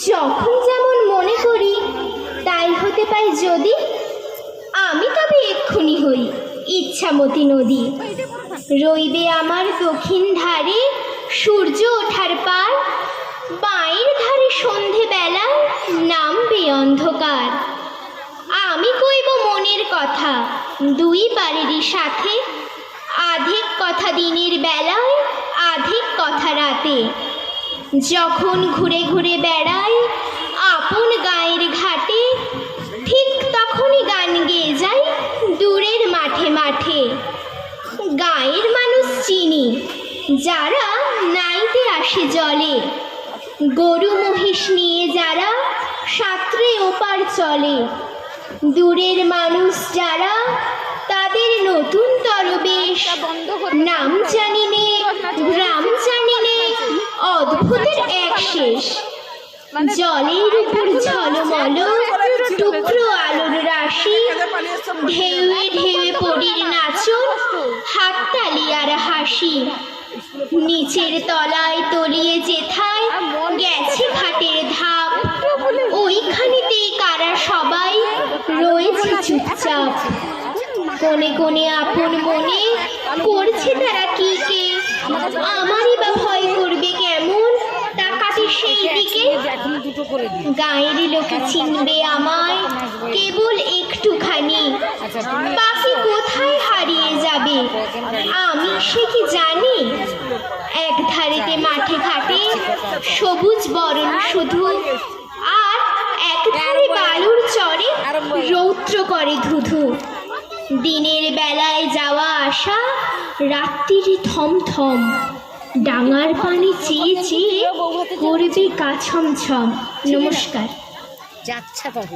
যখন যেমন মনে করি তাই হতে পাই যদি, আমি তবে এক্ষুনি হই ইচ্ছামতী নদী। রইবে আমার দক্ষিণ ধারে সূর্য ওঠার পার, বাঁয়ের ধারে সন্ধে বেলায় নামবে অন্ধকার। আমি কইব মনের কথা দুই পারেরই সাথে, আধিক কথা দিনের বেলায় আধিক কথা রাতে। যখন ঘুরে ঘুরে বেড়াই আপন গায়ের ঘাটে, ঠিক তখনই গান গেয়ে যাই দূরের মাঠে মাঠে। গায়ের মানুষ চিনি যারা নাইতে আসে জলে, গরু মহিষ নিয়ে যারা সাঁতরে ওপার চলে। দূরের মানুষ যারা তাদের নতুন তরবেশ, নাম জানি নে গ্রাম জানি নে, অদ্ভুতের এক শেষ। জলের উপর ঝলমল টুকরো আলোর রাশি, ঢেউয়ে ঢেউয়ে পরীর নাচন, হাততালি আর হাসি। নিচের তলায় তলিয়ে যেথায় গেছে ঘাটের ধাপ, ওইখানেতেই কারা সবাই রয়েছে চুপচাপ। কোণে কোণে আপন মনে করছে তারা কি কে, আমারই বা ভয় করবে কেমন তাকাতে সেই দিকে। গায়ের লোকে চিনবে আমায় কেবল একটুখানি, বাকি কোথায় হারিয়ে যাবে আমি সে কি জানি। এক ধারেতে মাঠে ঘাটে সবুজ বরণ শুধু, আর এক ধারে বালুর চরে রৌদ্র করে ধুধু। দিনের বেলায় যাওয়া আসা, রাত্রির থমথম, ডাঙার পানি চেয়ে চেয়ে করবে গা ছমছম। নমস্কার।